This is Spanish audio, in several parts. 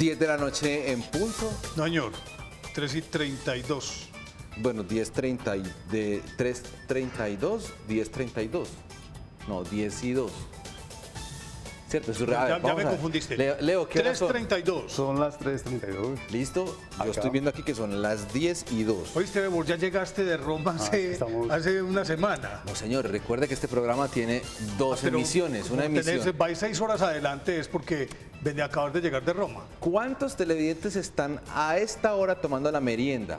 10 de la noche en punto. No, señor, 3:32. Bueno, 10:30 de 3:32, 10:32. No, 10 y 2. ¿Cierto? Eso, Ya me confundiste. Leo, ¿qué hora son? 3:32. Son las 3:32. ¿Listo? Acá. Yo estoy viendo aquí que son las 10 y 2. Oíste, Bebor, ya llegaste de Roma hace una semana. No, señor, recuerde que este programa tiene dos Pero emisiones, una como emisión. vais 6 horas adelante es porque acabas de llegar de Roma. ¿Cuántos televidentes están a esta hora tomando la merienda?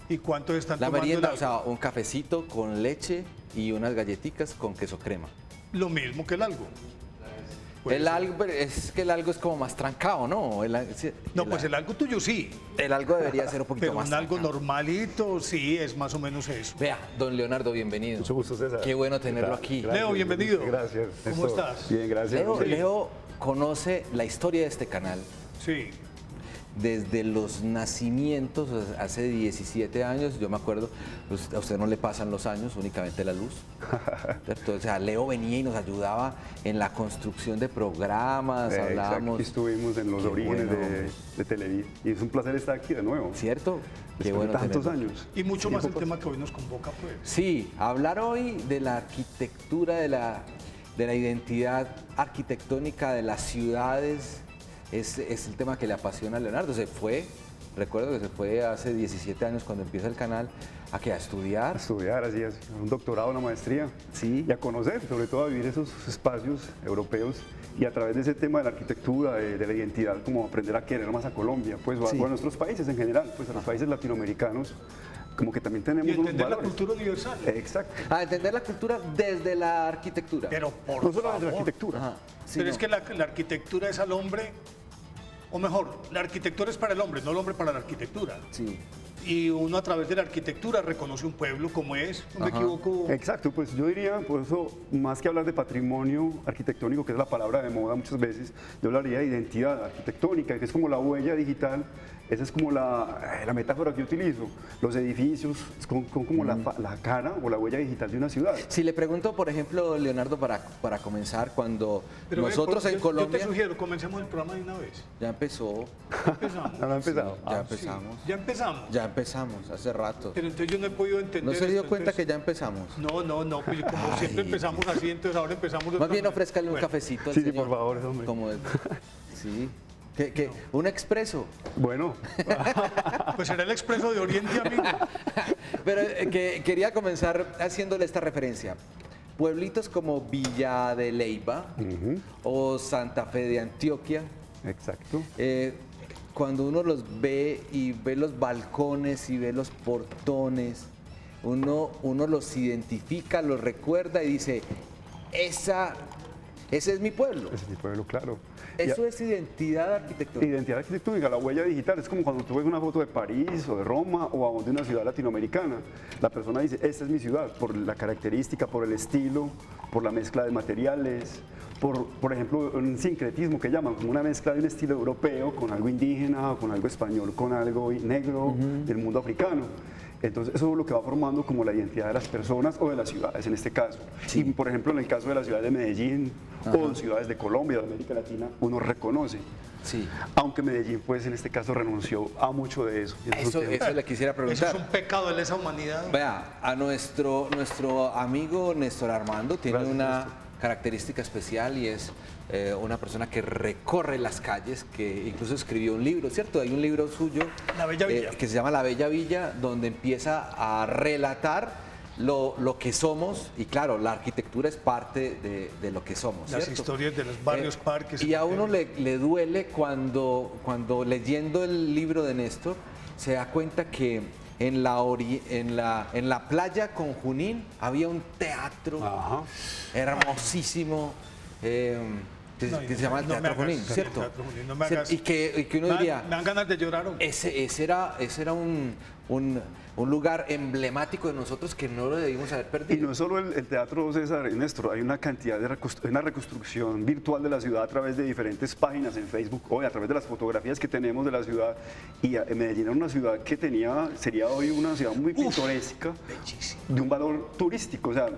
¿Y cuántos están La tomando merienda, el o algo? sea, un cafecito con leche y unas galletitas con queso crema. Lo mismo que el algo. Puede El ser. algo, pero es que el algo es como más trancado, ¿no? No, pues el algo tuyo sí, el algo debería ser un poquito pero más un algo trancado. normalito sí es más o menos eso. Vea, don Leonardo, bienvenido. Mucho gusto, César. Qué bueno tenerlo aquí. Leo, bienvenido. Gracias. ¿Cómo estás? Bien, gracias. Leo conoce la historia de este canal Sí. desde los nacimientos, hace 17 años, yo me acuerdo, pues, a usted no le pasan los años, únicamente la luz. ¿Cierto? O sea, Leo venía y nos ayudaba en la construcción de programas, hablábamos. Aquí estuvimos en los Qué orígenes bueno. de Televid y es un placer estar aquí de nuevo. ¿Cierto? Qué Después bueno de tantos tenerlo. años. Y mucho Sí, más el pocos. tema que hoy nos convoca, pues. Sí, hablar hoy de la arquitectura, de la identidad arquitectónica de las ciudades, es el tema que le apasiona a Leonardo. Recuerdo que se fue hace 17 años cuando empieza el canal, ¿a qué? A A estudiar. estudiar, así es, un doctorado, una maestría. Sí. Y a conocer, sobre todo a vivir esos espacios europeos y a través de ese tema de la arquitectura, de la identidad, como aprender a querer más a Colombia, pues o Sí. a nuestros países en general, pues a los países latinoamericanos, como que también Y tenemos unos entender la valores. cultura universal. Exacto. A entender la cultura desde la arquitectura. Pero por No solo favor. desde la arquitectura. Ajá, sí, Pero no. es que la arquitectura es al hombre, o mejor, la arquitectura es para el hombre, no el hombre para la arquitectura. Sí. Y uno a través de la arquitectura reconoce un pueblo como es, no me Ajá. equivoco. Exacto, pues yo diría, por eso, más que hablar de patrimonio arquitectónico, que es la palabra de moda muchas veces, yo hablaría de identidad arquitectónica, que es como la huella digital. Esa es como la metáfora que yo utilizo. Los edificios son como la cara o la huella digital de una ciudad. Si le pregunto, por ejemplo, Leonardo, para comenzar, cuando Pero ve, nosotros en yo Colombia... te sugiero, comencemos el programa de una vez. Ya empezó, Empezamos. No, no ha empezado. ya Sí, empezamos. ya empezamos. Ya empezamos, hace rato. Pero entonces yo no he podido entender. ¿No se dio esto, cuenta que entonces- ya empezamos? No, pues como siempre empezamos así, entonces ahora empezamos de Más otra bien manera. ofrézcale un Bueno, cafecito al Sí, sí, señor. por favor, hombre. Como sí. Un expreso. Bueno, Pues será el expreso de Oriente, amigo. Pero que quería comenzar haciéndole esta referencia. Pueblitos como Villa de Leyva o Santa Fe de Antioquia, exacto. cuando uno los ve y ve los balcones y ve los portones, uno los identifica, los recuerda y dice, ese es mi pueblo. Ese tipo de lo claro. Eso es identidad arquitectónica. Identidad arquitectónica, la huella digital, es como cuando tú ves una foto de París o de Roma o aún de una ciudad latinoamericana. La persona dice, esta es mi ciudad, por la característica, por el estilo, por la mezcla de materiales, por ejemplo, un sincretismo que llaman, como una mezcla de un estilo europeo con algo indígena, con algo español, con algo negro del mundo africano. Entonces eso es lo que va formando como la identidad de las personas o de las ciudades en este caso. Sí. Y por ejemplo en el caso de la ciudad de Medellín o de ciudades de Colombia, de América Latina, uno reconoce. Sí. Aunque Medellín pues en este caso renunció a mucho de eso. Y es un Eso tema. le quisiera Eso preguntar. es un pecado de lesa humanidad. Vea, a nuestro amigo Néstor Armando tiene Gracias, una Néstor. característica especial y es una persona que recorre las calles, que incluso escribió un libro, ¿cierto? Hay un libro suyo La Bella Villa. que se llama La Bella Villa, donde empieza a relatar lo que somos y claro, la arquitectura es parte de lo que somos. Las ¿cierto? historias de los barrios, parques. Y a uno le duele cuando leyendo el libro de Néstor se da cuenta que en la playa con Junín había un teatro Ajá. hermosísimo que No, se llama el no me Teatro hagas Junín, el ¿cierto? Teatro Junín, no me hagas- Y que uno diría, Me dan ganas de llorar. hombre. ese era un lugar emblemático de nosotros que no lo debimos haber Y perdido. no es solo el teatro, César y Néstor, hay una cantidad de una reconstrucción virtual de la ciudad a través de diferentes páginas en Facebook, hoy a través de las fotografías que tenemos de la ciudad. Y Medellín era una ciudad que sería hoy una ciudad muy pintoresca, Bellísimo. de un valor turístico. O sea,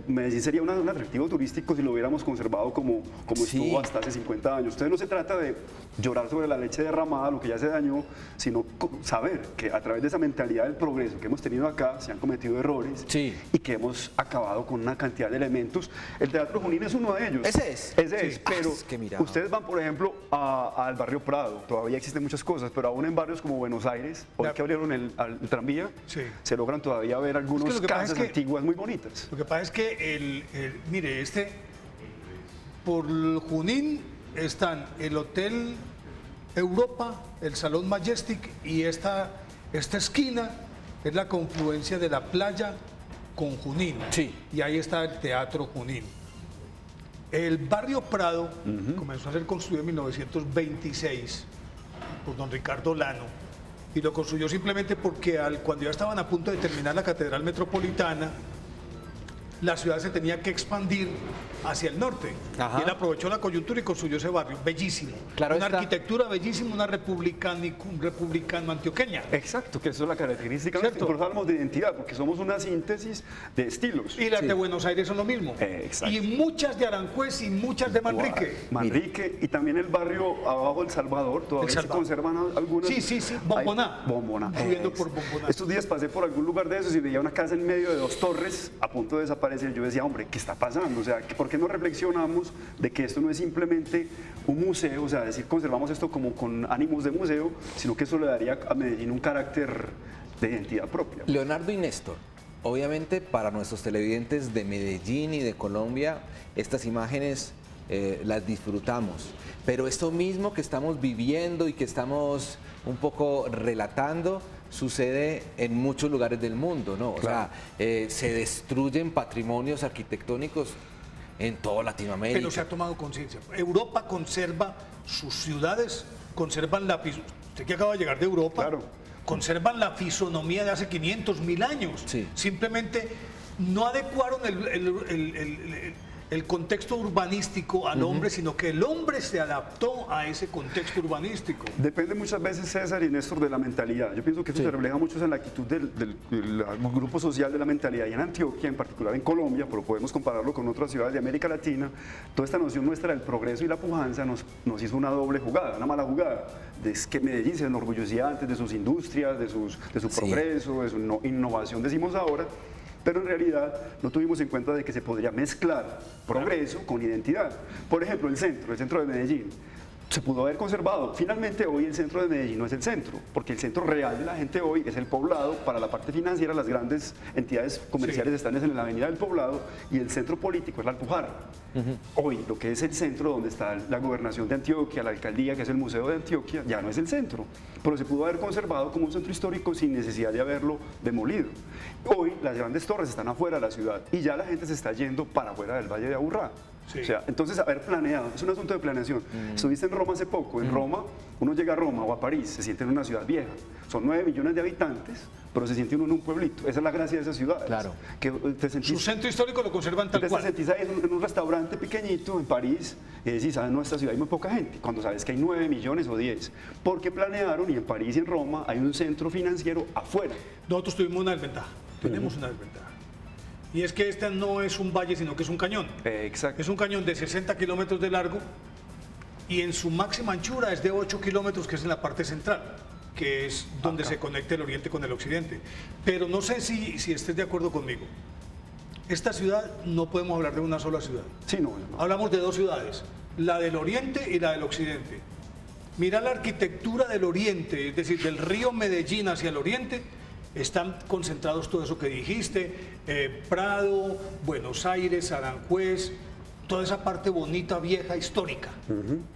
Medellín sería un atractivo turístico si lo hubiéramos conservado como Sí. estuvo hasta hace 50 años. Entonces no se trata de llorar sobre la leche derramada, lo que ya se dañó, sino saber que a través de esa mentalidad del progreso que hemos tenido acá, se han cometido errores Sí. y que hemos acabado con una cantidad de elementos. El Teatro Junín es uno de ellos. Ese es. Ese Sí. es, pero Es que mira. ustedes van, por ejemplo, al barrio Prado. Todavía existen muchas cosas, pero aún en barrios como Buenos Aires, hoy Ya. que abrieron el tranvía, Sí. se logran todavía ver algunas lo que pasa casas es que- antiguas muy bonitas. Lo que pasa es que, mire, por el Junín están el Hotel Europa, el Salón Majestic y esta esquina es la confluencia de la playa con Junín. Sí. Y ahí está el Teatro Junín. El barrio Prado comenzó a ser construido en 1926 por don Ricardo Lano y lo construyó simplemente porque cuando ya estaban a punto de terminar la Catedral Metropolitana, la ciudad se tenía que expandir hacia el norte. Ajá. Y él aprovechó la coyuntura y construyó ese barrio, bellísimo. Claro una está. arquitectura bellísima, una republicano antioqueña. Exacto, que eso es la característica. Cierto. Por eso hablamos de identidad, porque somos una síntesis de estilos. Y las Sí. de Buenos Aires son lo mismo. Exacto. Y muchas de Aranjuez y muchas de Manrique. Manrique y también el barrio abajo El Salvador, todavía El se Salvador. conservan algunas. Sí, Bomboná. Ay, Bomboná. Subiendo por Bomboná. Estos días pasé por algún lugar de esos y veía una casa en medio de dos torres a punto de desaparecer. Yo decía, hombre, ¿qué está pasando? O sea, ¿por qué no reflexionamos de que esto no es simplemente un museo? O sea, decir, conservamos esto como con ánimos de museo, sino que eso le daría a Medellín un carácter de identidad propia. Leonardo y Néstor, obviamente para nuestros televidentes de Medellín y de Colombia, estas imágenes las disfrutamos, pero esto mismo que estamos viviendo y que estamos un poco relatando sucede en muchos lugares del mundo, ¿no? O Claro. sea, se destruyen patrimonios arquitectónicos en toda Latinoamérica. Pero se ha tomado conciencia. Europa conserva sus ciudades, conservan usted que acaba de llegar de Europa, Claro. conservan la fisonomía de hace 500, 1000 años. Sí. Simplemente no adecuaron el contexto urbanístico al hombre, sino que el hombre se adaptó a ese contexto urbanístico. Depende muchas veces, César y Néstor, de la mentalidad. Yo pienso que eso Sí. se refleja mucho en la actitud del grupo social de la mentalidad. Y en Antioquia, en particular en Colombia, pero podemos compararlo con otras ciudades de América Latina, toda esta noción nuestra del progreso y la pujanza nos hizo una doble jugada, una mala jugada. Es que Medellín se enorgullecía antes de sus industrias, de su Sí. progreso, de su innovación, decimos ahora. Pero en realidad no tuvimos en cuenta de que se podría mezclar progreso con identidad. Por ejemplo, el centro de Medellín, se pudo haber conservado. Finalmente hoy el centro de Medellín no es el centro, porque el centro real de la gente hoy es el Poblado. Para la parte financiera las grandes entidades comerciales Sí. están en la avenida del Poblado y el centro político es la Alpujarra. Hoy lo que es el centro donde está la gobernación de Antioquia, la alcaldía, que es el Museo de Antioquia, ya no es el centro, pero se pudo haber conservado como un centro histórico sin necesidad de haberlo demolido. Hoy las grandes torres están afuera de la ciudad y ya la gente se está yendo para afuera del Valle de Aburrá. Sí. O sea, entonces haber planeado, es un asunto de planeación. Estuviste en Roma hace poco, en Roma uno llega a Roma o a París, se siente en una ciudad vieja, son 9 millones de habitantes, pero se siente uno en un pueblito, esa es la gracia de esas ciudades. Claro. Que te sentís, Su centro histórico lo conservan tal te cual. sentís ahí en un restaurante pequeñito en París y decís, ¿sabes? No, esta ciudad hay muy poca gente, cuando sabes que hay 9 millones o 10, porque planearon y en París y en Roma hay un centro financiero afuera. Nosotros tuvimos una desventaja, tenemos una desventaja. Y es que este no es un valle, sino que es un cañón. Exacto. Es un cañón de 60 kilómetros de largo y en su máxima anchura es de 8 kilómetros, que es en la parte central, que es donde se conecta el oriente con el occidente. Pero no sé si estés de acuerdo conmigo. Esta ciudad no podemos hablar de una sola ciudad. Sí, no. Hablamos de dos ciudades, la del oriente y la del occidente. Mira la arquitectura del oriente, es decir, del río Medellín hacia el oriente, están concentrados todo eso que dijiste, Prado, Buenos Aires, Aranjuez, toda esa parte bonita, vieja, histórica,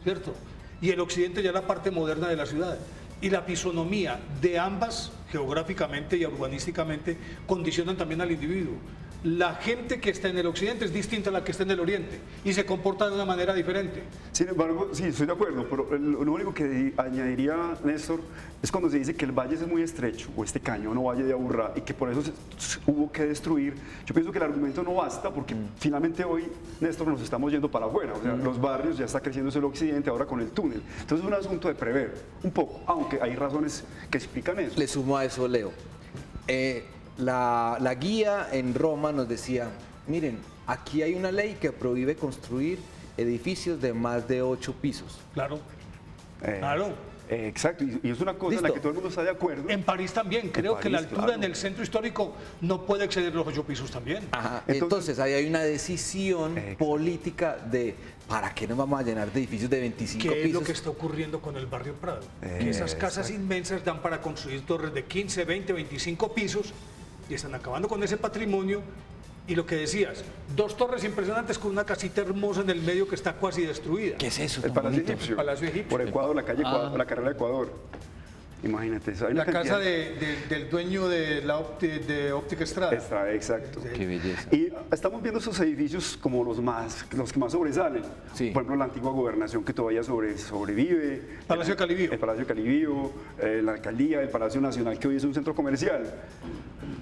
¿cierto? Y el occidente ya la parte moderna de la ciudad. Y la fisonomía de ambas, geográficamente y urbanísticamente, condicionan también al individuo. La gente que está en el occidente es distinta a la que está en el oriente y se comporta de una manera diferente. Sin embargo, sí, estoy de acuerdo, pero lo único que añadiría, Néstor, es cuando se dice que el valle es muy estrecho, o este cañón o valle de Aburrá, y que por eso hubo que destruir. Yo pienso que el argumento no basta, porque finalmente hoy, Néstor, nos estamos yendo para afuera. O sea, los barrios, ya está creciendo el occidente, ahora con el túnel. Entonces es un asunto de prever, un poco, aunque hay razones que explican eso. Le sumo a eso, Leo. La guía en Roma nos decía, miren, aquí hay una ley que prohíbe construir edificios de más de 8 pisos. Claro, claro. Exacto, y es una cosa en la que todo el mundo está de acuerdo. En París también, creo que la altura claro, en el centro histórico no puede exceder los 8 pisos también. Ajá. Entonces ahí hay una decisión política de ¿para qué nos vamos a llenar de edificios de 25 pisos? ¿Qué es lo que está ocurriendo con el barrio Prado? Que esas casas inmensas dan para construir torres de 15, 20, 25 pisos y están acabando con ese patrimonio. Y lo que decías, 2 torres impresionantes con una casita hermosa en el medio que está casi destruida. ¿Qué es eso? El Palacio Egipcio. El Palacio Egipcio. Por Ecuador, la calle Ecuador, la carrera de Ecuador. Imagínate eso. Hay una La casa cantidad- del dueño de de Óptica Estrada. Exacto. Qué belleza. Y estamos viendo esos edificios como los que más sobresalen. Sí. Por ejemplo, la antigua gobernación que todavía sobrevive. Palacio de Calibío. El Palacio de Calibío, la alcaldía, el Palacio Nacional, que hoy es un centro comercial.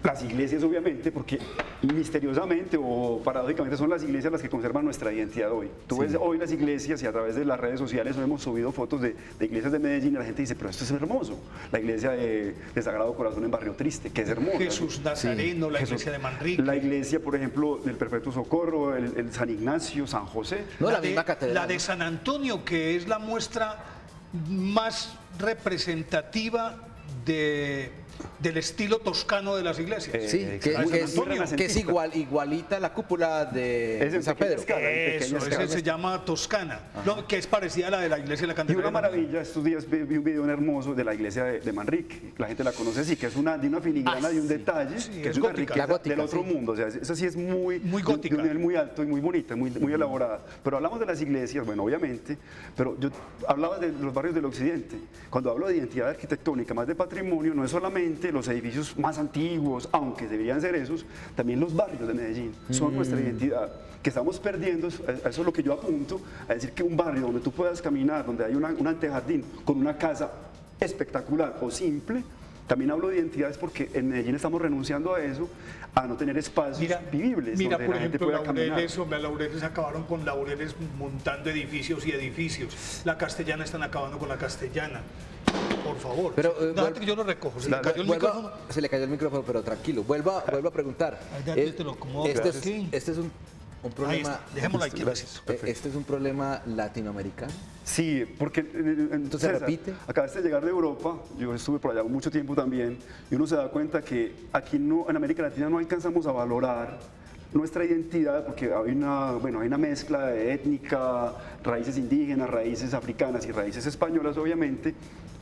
Las iglesias, obviamente, porque misteriosamente o paradójicamente son las iglesias las que conservan nuestra identidad hoy. Tú ves hoy las iglesias y a través de las redes sociales hemos subido fotos de iglesias de Medellín y la gente dice, pero esto es hermoso. La iglesia de Sagrado Corazón en Barrio Triste, que es hermosa. Jesús Nazareno, la iglesia de Manrique. La iglesia, por ejemplo, del Perpetuo Socorro, el San Ignacio, San José. No, la de- misma catedral. La de San Antonio, que es la muestra más representativa del estilo toscano de las iglesias. Sí, que, San que es, Antonio. que es igualita a la cúpula de Es en San pequeña Pedro. escala, en Eso, pequeña ese escala. se llama Toscana, no, que es parecida a la de la iglesia de la Y Candelaria. una maravilla, estos días vi un video hermoso de la iglesia de Manrique, la gente la conoce así, que es de una filigrana y un detalle, sí, que es es una gótica. riqueza La gótica, del otro sí. mundo, o sea, esa sí es muy gótica. de un nivel muy alto y muy bonita, muy elaborada. Pero hablamos de las iglesias, bueno, obviamente, pero yo hablaba de los barrios del occidente. Cuando hablo de identidad arquitectónica, más de patrimonio, no es solamente los edificios más antiguos, aunque deberían ser esos, también los barrios de Medellín son nuestra identidad, que estamos perdiendo, eso es lo que yo apunto, a decir que un barrio donde tú puedas caminar, donde hay un antejardín con una casa espectacular o simple, también hablo de identidades porque en Medellín estamos renunciando a eso, a no tener espacios vivibles Mira, donde por la gente ejemplo, pueda caminar. Laureles acabaron con Laureles montando edificios y edificios. La Castellana están acabando con la Castellana. Por favor. Pero, Déjate que yo lo recojo. Se le cayó el micrófono. Se le cayó el micrófono, pero tranquilo. Vuelvo a preguntar. Ay, ya te lo acomodo, este aquí. es un Ahí problema. está. Dejémoslo aquí. Gracias. Este es un problema latinoamericano. Sí, porque Entonces, César, repite. acabaste de llegar de Europa, yo estuve por allá mucho tiempo también, y uno se da cuenta que aquí no, en América Latina no alcanzamos a valorar nuestra identidad, porque hay una mezcla de étnica, raíces indígenas, raíces africanas y raíces españolas, obviamente,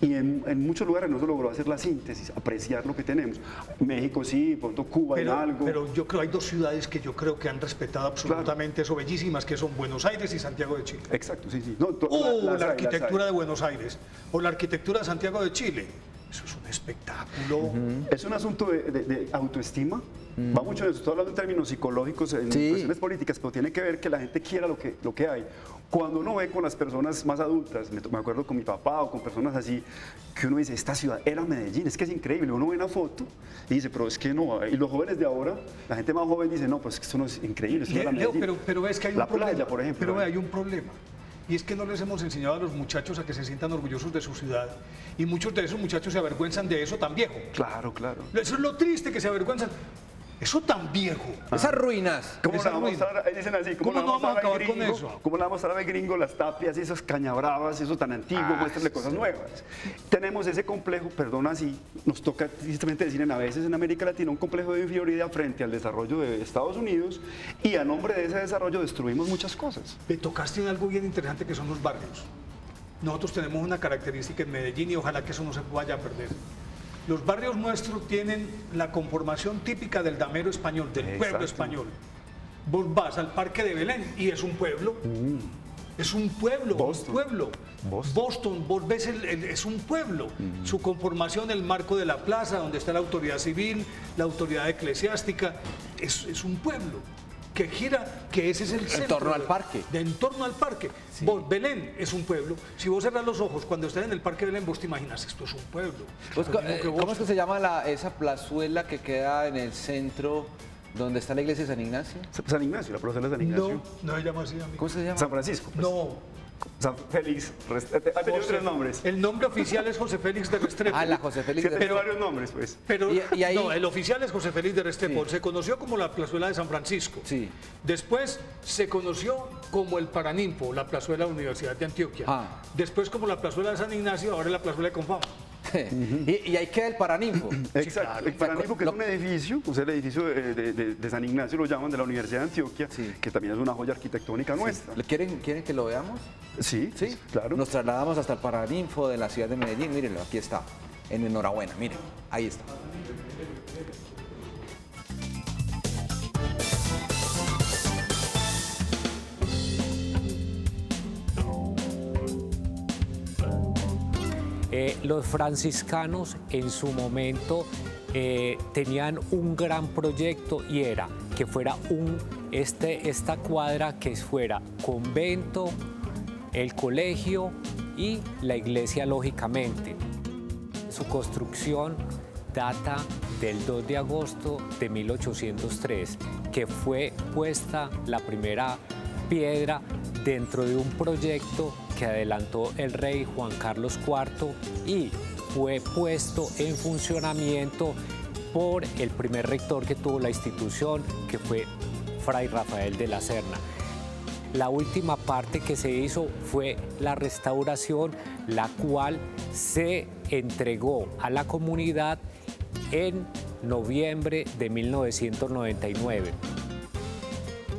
y en muchos lugares no se logró hacer la síntesis, apreciar lo que tenemos. México sí, pronto Cuba en algo. Pero yo creo hay 2 ciudades que yo creo que han respetado absolutamente eso, bellísimas, que son Buenos Aires y Santiago de Chile. Exacto, sí. No, La arquitectura de Buenos Aires o la arquitectura de Santiago de Chile. Eso es un espectáculo. Es un asunto de autoestima. Va mucho de eso. Estoy hablando en términos psicológicos, en Sí. cuestiones políticas, pero tiene que ver que la gente quiera lo que hay. Cuando uno ve con las personas más adultas, me acuerdo con mi papá o con personas así, que uno dice, esta ciudad era Medellín, es que es increíble. Uno ve una foto y dice, pero es que no. Y los jóvenes de ahora, la gente más joven dice, no, pues esto no es increíble, esto no era Leo, Medellín. pero es que hay un La problema. playa, por ejemplo. Pero ve, hay un problema. Y es que no les hemos enseñado a los muchachos a que se sientan orgullosos de su ciudad. Y muchos de esos muchachos se avergüenzan de eso tan viejo. Claro. Eso es lo triste, que se avergüenzan. Eso tan viejo. Esas ruinas. ¿Cómo le Esa vamos a ruina. mostrar, dicen así, ¿Cómo le no vamos a mostrar al acabar con gringo? eso? ¿Cómo le vamos a mostrar al gringo las tapias y esas cañabravas, eso tan antiguo? Muéstrale cosas nuevas. Tenemos ese complejo, perdón así, nos toca tristemente decir a veces en América Latina un complejo de inferioridad frente al desarrollo de Estados Unidos y a nombre de ese desarrollo destruimos muchas cosas. Me tocaste en algo bien interesante que son los barrios. Nosotros tenemos una característica en Medellín y ojalá que eso no se vaya a perder. Los barrios nuestros tienen la conformación típica del damero español, del pueblo Exacto. español. Vos vas al Parque de Belén y es un pueblo. Es un pueblo, Boston. un pueblo. Boston. Vos ves, es un pueblo. Su conformación, el marco de la plaza, donde está la autoridad civil, la autoridad eclesiástica, es un pueblo que gira, que ese es el centro. torno al parque. De en torno al parque. Vos, Belén es un pueblo. Si vos cerrás los ojos, cuando estás en el Parque de Belén, vos te imaginas, esto es un pueblo. Pues, Lo mismo que vos. ¿cómo es que se llama esa plazuela que queda en el centro donde está la iglesia de San Ignacio? San Ignacio, la profesora de San Ignacio. No se llama así, amigo. ¿Cómo se llama? San Francisco. pues. No, San Félix, ha tenido 3 nombres. El nombre oficial es José Félix de Restrepo. Ah, la José Félix Sí, de tiene Restrepo. varios nombres, pues. Pero Y ahí- no, el oficial es José Félix de Restrepo. Sí. Se conoció como la plazuela de San Francisco. Sí. Después se conoció como el Paraninfo, la plazuela de la Universidad de Antioquia. Ah. Después como la plazuela de San Ignacio, ahora es la plazuela de Confama. Y ahí queda el Paraninfo. Exacto, el Paraninfo, que es un edificio, o sea, el edificio de San Ignacio lo llaman, de la Universidad de Antioquia, Sí. que también es una joya arquitectónica nuestra. ¿Quieren que lo veamos? Sí, Sí, claro. Nos trasladamos hasta el Paraninfo de la ciudad de Medellín. Mírenlo, aquí está. En enhorabuena, miren, ahí está. Los franciscanos en su momento tenían un gran proyecto y era que fuera esta cuadra que fuera convento, el colegio y la iglesia, lógicamente. Su construcción data del 2 de agosto de 1803, que fue puesta la primera piedra dentro de un proyecto que adelantó el rey Juan Carlos IV y fue puesto en funcionamiento por el primer rector que tuvo la institución, que fue Fray Rafael de la Serna. La última parte que se hizo fue la restauración, la cual se entregó a la comunidad en noviembre de 1999.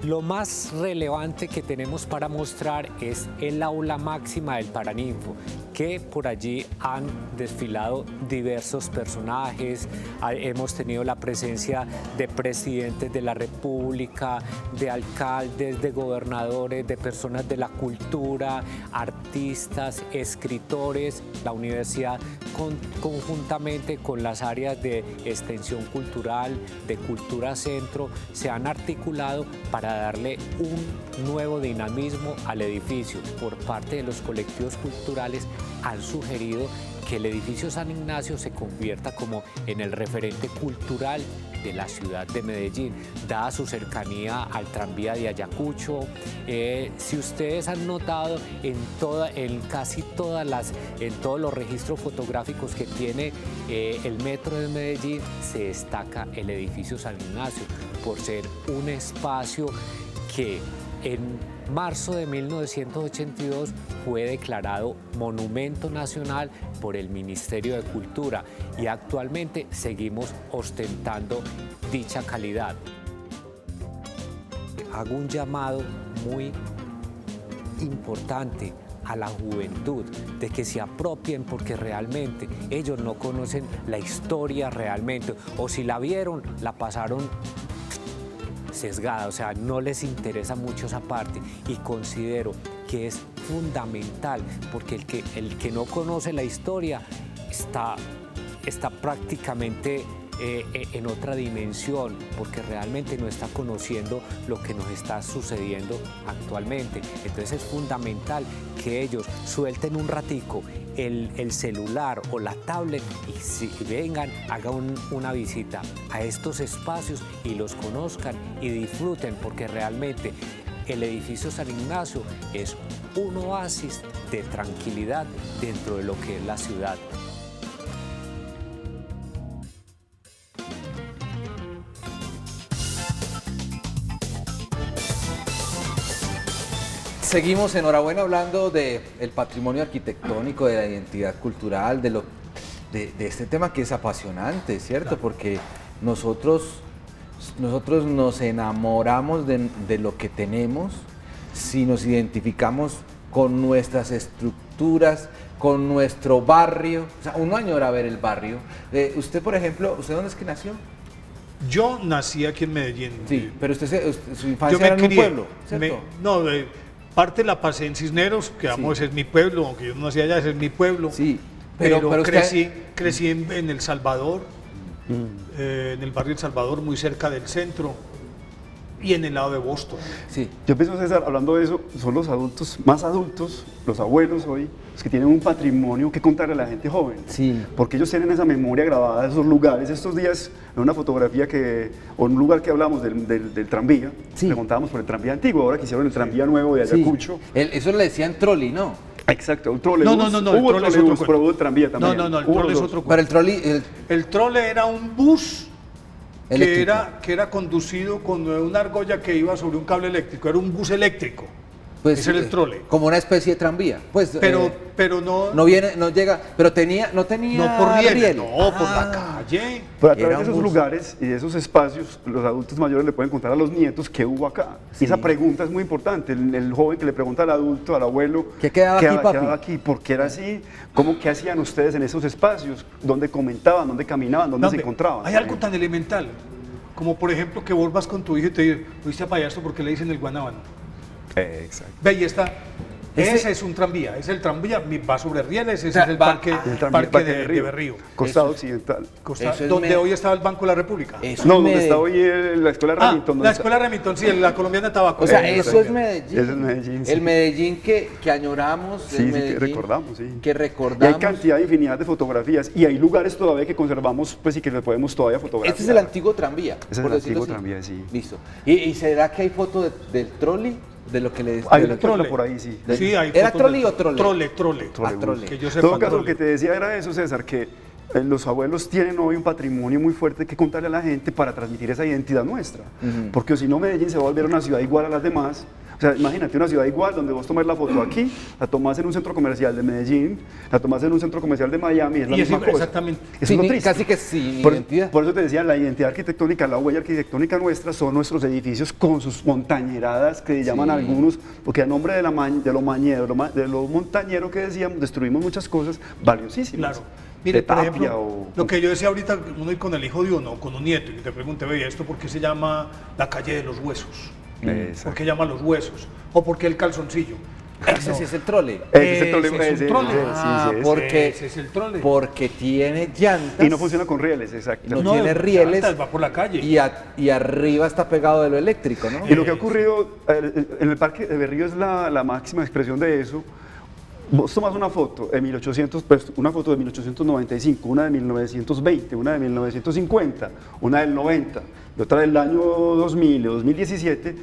Lo más relevante que tenemos para mostrar es el aula máxima del Paraninfo, que por allí han desfilado diversos personajes. Hemos tenido la presencia de presidentes de la República, de alcaldes, de gobernadores, de personas de la cultura, artistas, escritores. La universidad conjuntamente con las áreas de extensión cultural, de cultura centro, se han articulado para darle un nuevo dinamismo al edificio. Por parte de los colectivos culturales han sugerido que el edificio San Ignacio se convierta como en el referente cultural de la ciudad de Medellín, dada su cercanía al tranvía de Ayacucho. Si ustedes han notado en todos los registros fotográficos que tiene el metro de Medellín, se destaca el edificio San Ignacio por ser un espacio que en marzo de 1982 fue declarado Monumento Nacional por el Ministerio de Cultura y actualmente seguimos ostentando dicha calidad. Hago un llamado muy importante a la juventud de que se apropien, porque realmente ellos no conocen la historia realmente, o si la vieron, la pasaron sesgada, o sea, no les interesa mucho esa parte, y considero que es fundamental, porque el que no conoce la historia está prácticamente en otra dimensión, porque realmente no está conociendo lo que nos está sucediendo actualmente. Entonces es fundamental que ellos suelten un ratico el celular o la tablet y si vengan, hagan una visita a estos espacios y los conozcan y disfruten, porque realmente el edificio San Ignacio es un oasis de tranquilidad dentro de lo que es la ciudad. Seguimos, enhorabuena, hablando del patrimonio arquitectónico, de la identidad cultural, de este tema que es apasionante, ¿cierto? Claro. Porque nosotros nos enamoramos de lo que tenemos si nos identificamos con nuestras estructuras, con nuestro barrio. O sea, uno añora ver el barrio. Usted, por ejemplo, ¿usted dónde es que nació? Yo nací aquí en Medellín. Sí, pero usted su infancia era en un pueblo, ¿cierto? Parte la pasé en Cisneros, que vamos, ese es mi pueblo, aunque yo no nací allá, ese es mi pueblo. Sí, pero crecí en El Salvador, en el barrio El Salvador, muy cerca del centro. y en el lado de Boston. Sí. Yo pienso, César, hablando de eso, son los adultos, más adultos, los abuelos hoy, los que tienen un patrimonio que contarle a la gente joven. Sí. Porque ellos tienen esa memoria grabada de esos lugares. Estos días, en una fotografía o en un lugar que hablamos del tranvía, Sí. preguntábamos por el tranvía antiguo, ahora que hicieron el tranvía nuevo de Ayacucho. Eso le decían trolley, ¿no? Exacto, un trolebús. No, hubo el trole es otro trolebús, pero hubo el tranvía también. No, el Hubo trole los es dos. otro cuento. Para el trolley, El trole era un bus eléctrico. que era conducido con una argolla que iba sobre un cable eléctrico, era un bus eléctrico. Pues, Ese era el trole. Como una especie de tranvía. Pues, Pero no, no viene, no llega, pero no tenía no por riel, riel. no, por la calle. Pero a Era través un de esos bus. lugares y de esos espacios, los adultos mayores le pueden contar a los nietos qué hubo acá. Sí. Y esa pregunta es muy importante. El joven que le pregunta al adulto, al abuelo, ¿Qué quedaba aquí, papi? quedaba aquí? ¿Por qué era así? ¿Qué hacían ustedes en esos espacios? ¿Dónde comentaban? ¿Dónde caminaban? ¿Dónde No, se hombre, encontraban? hay algo tan elemental, como por ejemplo que vos vas con tu hijo y te dices, ¿fuiste a payaso porque le dicen el guanábano? Exacto. Ve, ahí está. Ese- Ese es un tranvía, es el tranvía, va sobre rieles, ese O sea, es el va- parque, El tranvía, parque de Berrío. Costado Eso es- occidental. Costa- Eso es donde me- hoy estaba el Banco de la República. Eso No, es donde Medellín. está hoy la escuela Remington. donde La está- escuela Remington, sí, la colombiana de tabaco. O sea, Eso eso es también. Medellín. Eso es Medellín, sí. El Medellín que añoramos. Sí, el sí, Medellín que recordamos, sí. Que Y hay recordamos. cantidad, infinidad de fotografías y hay lugares todavía que conservamos pues y que le podemos todavía fotografiar. Este es el antiguo tranvía. Ese es por el decirlo antiguo así. tranvía, sí. Listo. ¿Y será que hay foto del trolley? De lo que le Hay de un lo- trole por ahí, sí. Sí, hay ¿Era fotos trolley de- o trole? Trole. Trolebús. trole. Que yo En sepa, todo caso, trole. lo que te decía era eso, César, que los abuelos tienen hoy un patrimonio muy fuerte que contarle a la gente para transmitir esa identidad nuestra. Porque si no, Medellín se va a volver una ciudad igual a las demás. O sea, imagínate una ciudad igual donde vos tomás la foto aquí, la tomás en un centro comercial de Medellín, la tomás en un centro comercial de Miami, es la Y es misma igual, cosa. exactamente. Eso es Sin- lo triste. casi que sin por, identidad. Por eso te decía, la identidad arquitectónica, la huella arquitectónica nuestra son nuestros edificios con sus montañeradas, que llaman algunos, porque a nombre de lo montañero que decíamos, destruimos muchas cosas valiosísimas. Claro. Mire, de por tapia ejemplo, o- lo que yo decía ahorita, uno ir con el hijo de uno, con un nieto, y te pregunte, ve, ¿esto por qué se llama la calle de los huesos? Exacto. ¿Por qué llama los huesos? ¿O por qué el calzoncillo? Ese sí es el trolley. Ese es el trole- Ese es un ese- trole. ese- sí, Ah, sí, ese. porque, Ese es el trole. porque tiene llantas. Y no funciona con rieles, exacto. No tiene rieles. llantas, va por la calle. Y arriba está pegado de lo eléctrico, ¿no? Y lo que ha ocurrido en el Parque de Berrío es la máxima expresión de eso. Vos tomas una foto de 1800, pues, una foto de 1895, una de 1920, una de 1950, una del 90, y otra del año 2000 o 2017,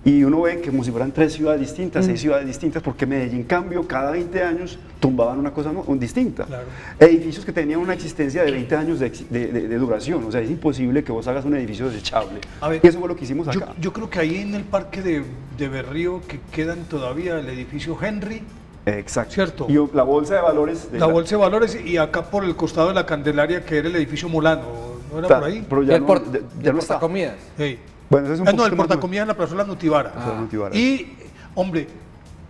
y uno ve que como si fueran 3 ciudades distintas, 6 ciudades distintas, porque Medellín cambió cada 20 años, tumbaban una cosa distinta. Claro. Edificios que tenían una existencia de 20 años de duración, o sea, es imposible que vos hagas un edificio desechable. A ver, y eso fue lo que hicimos acá. Yo creo que ahí en el parque de Berrío que quedan todavía el edificio Henry, Exacto. ¿Cierto? Y la bolsa de valores. la Bolsa de Valores, y acá por el costado de la Candelaria que era el edificio Molano, ¿no era Está, por ahí? pero Y ya el no, port- ya el no está. portacomidas. Sí. Bueno, ese es un No, el poquito más portacomidas en la plazuela Nutibara. Plazuela Nutibara. Y, hombre,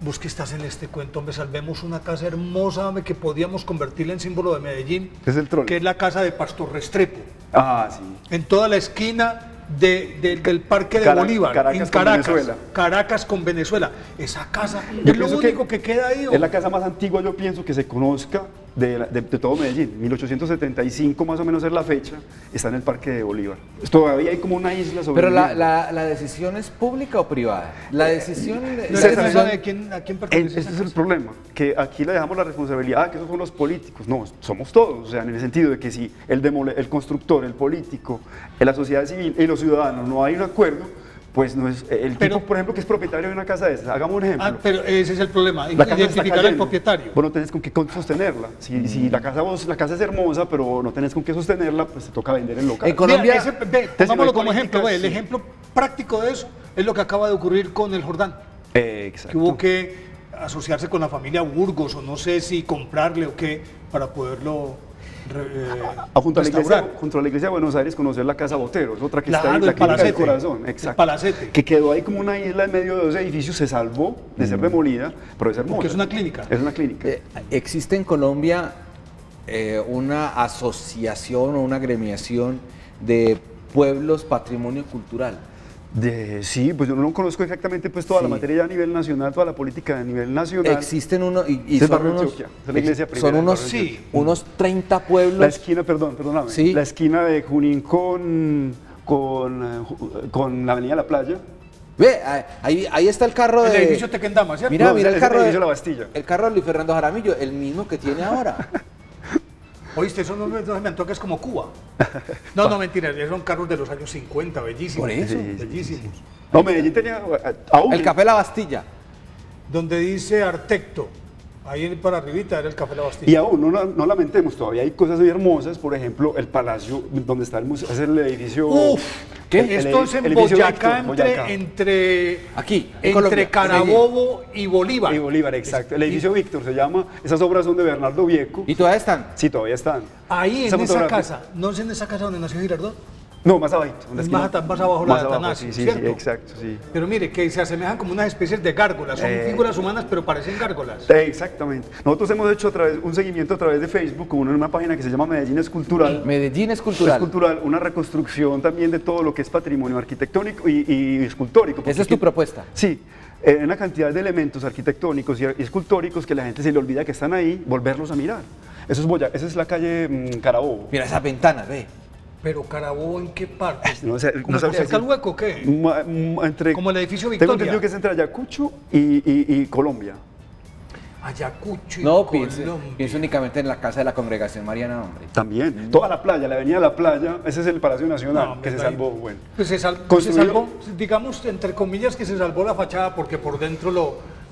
vos que estás en este cuento, hombre, salvemos una casa hermosa, hombre, que podíamos convertirla en símbolo de Medellín, Es el trole. que es la casa de Pastor Restrepo, Ah, sí. en toda la esquina del Parque de Bolívar, Caracas en con Caracas, Venezuela. Caracas con Venezuela. Esa casa Yo es lo pienso único que queda ahí. Es la casa más antigua, yo pienso, que se conozca de todo Medellín. 1875 más o menos es la fecha, está en el Parque de Bolívar. Todavía hay como una isla sobre Pero el hielo. la decisión es pública o privada. La decisión. No la se César, sabe decisión- a quién pertenece. Ese es el problema, que aquí le dejamos la responsabilidad, que esos son los políticos. No, somos todos, o sea, en el sentido de que si el constructor, el político, la sociedad civil y los ciudadanos no hay un acuerdo, pues no es el Pero- tipo, por ejemplo, que es propietario de una casa de esas. Hagamos un ejemplo. Ah, pero ese es el problema, La casa está identificar al cayendo. propietario. Vos no tenés con qué sostenerla. Si la casa es hermosa, pero no tenés con qué sostenerla, pues te toca vender el local. En Colombia- Mira, Entonces, pongámoslo si no hay como ejemplo, políticas, ve, el sí. ejemplo práctico de eso es lo que acaba de ocurrir con el Jordán, que Exacto. hubo que asociarse con la familia Burgos, o no sé si comprarle o qué, para poderlo Junto restaurar. a la iglesia de Buenos Aires, conocer la Casa Botero, es otra que Claro, está ahí, el la clínica del Palacete. corazón, El exacto. Palacete. Que quedó ahí como una isla en medio de dos edificios, se salvó de ser demolida, pero es hermosa. Porque es una clínica. Es una clínica. ¿Existe en Colombia una asociación o una agremiación de pueblos patrimonio cultural? Sí, pues yo no conozco exactamente pues toda la Sí. materia a nivel nacional, toda la política a nivel nacional. Existen unos y Es el son barrio unos, Antioquia, es la iglesia primera son del unos, barrio Sí. unos 30 pueblos. La esquina, perdóname, Sí. la esquina de Junín con la Avenida La Playa, Ve, ahí está el carro El de... edificio Tequendama, ¿cierto? Mira, No, mira ese el carro es el de... edificio La Bastilla. El carro de Luis Fernando Jaramillo, el mismo que tiene ahora. Oíste, eso no se me antoja, es como Cuba. No, mentira, son carros de los años 50, bellísimos. Por eso. Bellísimos. No, Medellín tenía aún. El Café La Bastilla. Donde dice Artecto, ahí para arribita era el Café La Bastilla. Y aún, no lamentemos, todavía hay cosas muy hermosas, por ejemplo, el palacio donde está el museo, es el edificio... Uf, ¿qué? Esto es en edificio Boyacá, Víctor, Boyacá. entre Aquí, en entre Colombia. Carabobo y Bolívar. Y Bolívar, exacto. El edificio Víctor se llama, esas obras son de Bernardo Vieco. ¿Y todavía están? Sí, todavía están. Ahí Esa en esa fotografía- casa, no es en esa casa donde nació Girardot, No, más abajito. en la Es esquina. más abajo la de abajo, Atanasio, sí, ¿cierto? exacto, sí. pero mire, que se asemejan como unas especies de gárgolas, son figuras humanas pero parecen gárgolas. Exactamente. Nosotros hemos hecho un seguimiento a través de Facebook con una página que se llama Medellín es Cultural. Medellín es Es cultural. cultural, una reconstrucción también de todo lo que es patrimonio arquitectónico y escultórico. porque Esa es tu aquí- propuesta. Sí, una cantidad de elementos arquitectónicos y escultóricos que la gente se le olvida que están ahí, volverlos a mirar. Eso es esa es la calle Carabobo. Mira esas ventanas, ve. Pero Carabobo, ¿en qué parte? No sé, ¿Como no sabría cerca al decir. hueco o qué? Entre, Como el edificio Tengo Victoria. entendido que es entre Ayacucho y Colombia. Ayacucho y No, piense Colombia. únicamente en la casa de la Congregación Mariana, hombre. También. Toda la playa, la avenida de la playa, ese es el Palacio Nacional, No, que se hombre, salvó. Bueno. Pues se Construido- salvó, digamos, entre comillas, que se salvó la fachada porque por dentro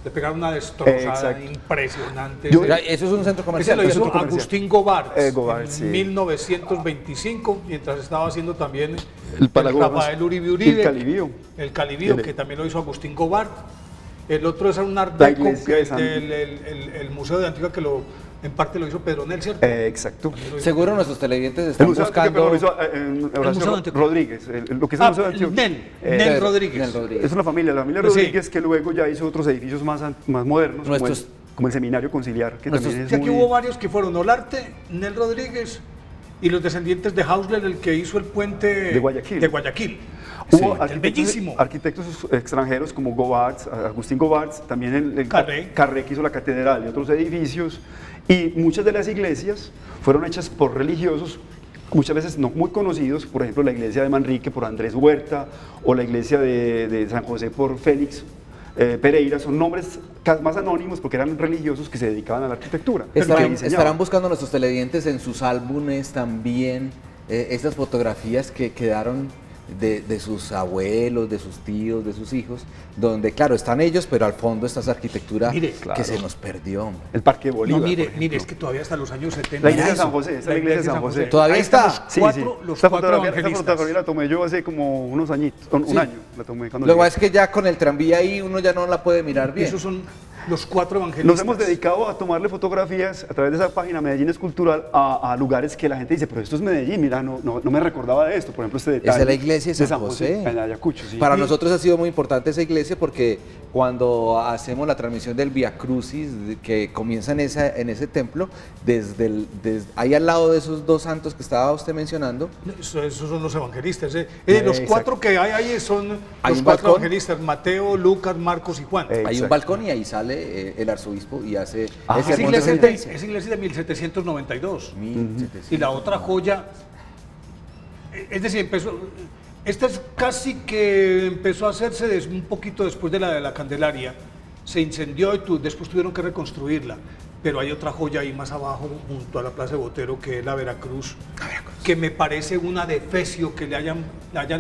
le pegaron una destrozada Exacto. impresionante. Yo- Ya, eso es un centro Ese comercial. lo es hizo otro comercial. Agustín Gobart, Gobart, en sí. 1925, mientras estaba haciendo también El Palagobas, Rafael Uribe Uribe. el Calibío. El Calibío, El- que también lo hizo Agustín Gobart. El otro es un art La deco, iglesia de que San- el Museo de Antigua, que en parte lo hizo Pedronel, ¿cierto? Exacto. Seguro nuestros televidentes El están Museo de Antioquia, pero buscando... lo hizo Museo de Horacio Antioquia. Rodríguez, lo que es el Museo de Antioquia. Nel Eh, Rodríguez. Nel Rodríguez. Es una familia, la familia Pues sí. Rodríguez, que luego ya hizo otros edificios más modernos, Nuestros- como el Seminario Conciliar, que nuestros- también es Sí, aquí muy... hubo varios que fueron Olarte, Nel Rodríguez y los descendientes de Hausler, el que hizo el puente De Guayaquil. Sí, Hubo el bellísimo. arquitectos extranjeros como Gobart, Agustín Gobart, también el Carré. que hizo la catedral y otros edificios, y muchas de las iglesias fueron hechas por religiosos, muchas veces no muy conocidos, por ejemplo la iglesia de Manrique por Andrés Huerta, o la iglesia de San José por Félix Pereira, son nombres más anónimos porque eran religiosos que se dedicaban a la arquitectura. que diseñaban. Estarán buscando nuestros televidentes en sus álbumes también estas fotografías que quedaron de sus abuelos, de sus tíos, de sus hijos, donde claro, están ellos, pero al fondo está esa arquitectura Mire, que claro. se nos perdió, hombre. El Parque de Bolívar. No, mire, por ejemplo. es que todavía hasta los años 70. La iglesia de eso. San José, esa es la iglesia de San José. Todavía Ahí está. están los Esta cuatro fotografía evangelistas. la tomé yo hace como unos añitos, un año la tomé cuando Lo que llegué. pasa es que ya con el tranvía ahí uno ya no la puede mirar bien. Esos son los cuatro evangelistas. Nos hemos dedicado a tomarle fotografías a través de esa página Medellín es Cultural a lugares que la gente dice, pero esto es Medellín, mira, no me recordaba de esto. Por ejemplo, este detalle. Esa es la iglesia de San José. En Ayacucho, sí. Para nosotros ha sido muy importante esa iglesia porque cuando hacemos la transmisión del Via Crucis, que comienza en ese templo, desde ahí al lado de esos dos santos que estaba usted mencionando, Esos son los evangelistas. Los Exacto. cuatro que hay ahí son Hay los un cuatro balcón. evangelistas, Mateo, Lucas, Marcos y Juan. hay un Exacto. balcón y ahí sale el arzobispo y hace ese Esa sermón de iglesia, sentencia. esa iglesia es de 1792. 1700. Y la otra joya, es decir, esta es casi que empezó a hacerse un poquito después de la Candelaria, se incendió y después tuvieron que reconstruirla, pero hay otra joya ahí más abajo junto a la Plaza de Botero que es la Veracruz, que me parece una defecio que le hayan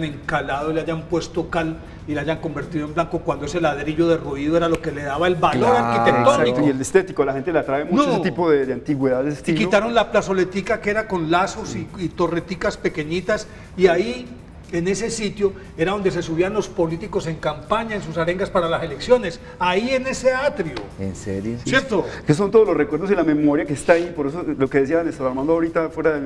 encalado, le hayan puesto cal y la hayan convertido en blanco cuando ese ladrillo derruido era lo que le daba el valor Claro. arquitectónico. Exacto, y el estético, la gente le atrae mucho No. ese tipo de antigüedad de Y estilo. quitaron la plazoletica que era con lazos y torreticas pequeñitas y ahí en ese sitio era donde se subían los políticos en campaña, en sus arengas para las elecciones, ahí en ese atrio, ¿En serio? ¿cierto? Que son todos los recuerdos y la memoria que está ahí, por eso lo que decía Néstor Armando ahorita fuera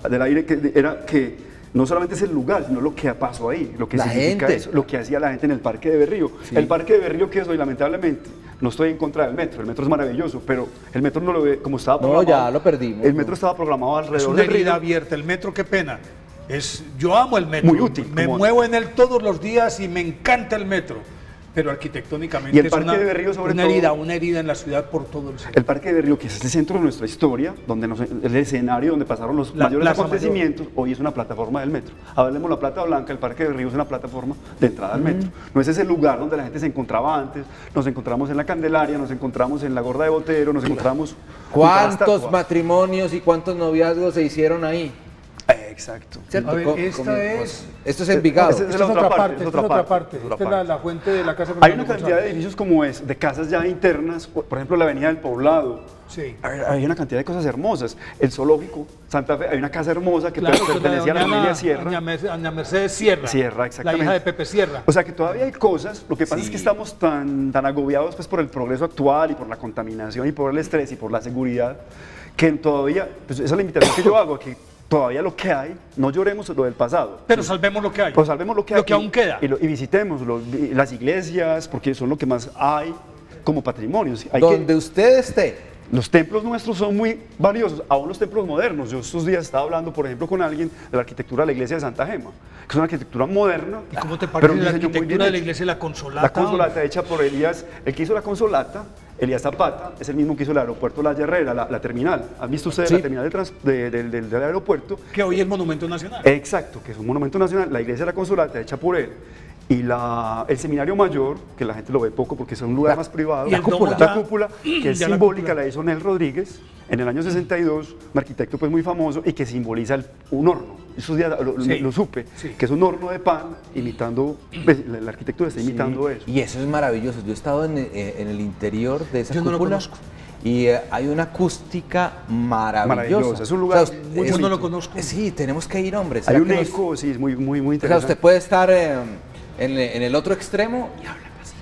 del aire, que era que no solamente es el lugar, sino lo que pasó ahí, lo que La significa gente. eso, lo que hacía la gente en el Parque de Berrío. Sí. El Parque de Berrío, que es hoy, lamentablemente, no estoy en contra del metro, el metro es maravilloso, pero el metro no lo ve como estaba No, programado. ya lo perdimos, El no. metro estaba programado Es alrededor una del herida río. abierta, el metro, qué pena. Yo amo el metro, Muy útil, me como- muevo en él todos los días y me encanta el metro. Pero arquitectónicamente Y el es Parque de Berrío, sobre todo, una herida en la ciudad por todo el centro. el Parque de Berrío, que es el centro de nuestra historia, donde el escenario donde pasaron los mayores Plaza acontecimientos, hoy es una plataforma del metro. Hablemos la Plata Blanca, el Parque de Berrío es una plataforma de entrada al metro. No es ese lugar donde la gente se encontraba antes, nos encontramos en la Candelaria, nos encontramos en la Gorda de Botero, nos encontramos... ¿Cuántos matrimonios y cuántos noviazgos se hicieron ahí? Exacto. ¿Cierto? A ver, esto es Envigado. Esa Esta es otra parte, esta es la fuente de la casa Hay una Fernando cantidad de González. edificios como es, de casas ya internas, por ejemplo la Avenida del Poblado. Sí. Hay una cantidad de cosas hermosas. El zoológico, Santa Fe, hay una casa hermosa que Claro, pertenecía a la familia Sierra. Doña Mercedes Sierra. Sierra, exactamente. La hija de Pepe Sierra. O sea que todavía hay cosas, lo que pasa es que Sí. estamos tan agobiados pues, por el progreso actual y por la contaminación y por el estrés y por la seguridad, que todavía, pues esa es la invitación que yo hago, que todavía lo que hay, no lloremos lo del pasado. Pero salvemos lo que hay. Pues salvemos lo que hay. Lo que aún queda. Y visitemos las iglesias, porque son lo que más hay como patrimonios. Hay Donde usted esté. Los templos nuestros son muy valiosos, aún los templos modernos. Yo estos días estaba hablando, por ejemplo, con alguien de la arquitectura de la iglesia de Santa Gema, que es una arquitectura moderna. ¿Y cómo te pero parece un la diseño muy bien arquitectura de la hecho. iglesia de la Consolata? La Consolata hecha por Elías, el que hizo la Consolata, Elías Zapata, es el mismo que hizo el aeropuerto La Herrera, la terminal. ¿Han visto ustedes Sí. la terminal del aeropuerto? Que hoy es Monumento Nacional. Exacto, que es un monumento nacional, la iglesia de la Consolata hecha por él. Y el seminario mayor, que la gente lo ve poco porque es un lugar más privado, y el domo la ya- cúpula, que es ya la simbólica, cúpula. la hizo Nel Rodríguez en el año 62, un arquitecto pues muy famoso y que simboliza un horno. Esos días Sí, lo supe, sí. que es un horno de pan imitando, pues, la arquitectura está imitando eso. Y eso es maravilloso. Yo he estado en el interior de esa Yo no lo cúpula conozco. y hay una acústica maravillosa. Maravillosa, es un lugar muy Yo no bonito. lo conozco. Sí, tenemos que ir, hombre. Hay ¿Será un que nos- eco, sí, es muy O sea, interesante. usted puede estar en el otro extremo y habla pasito.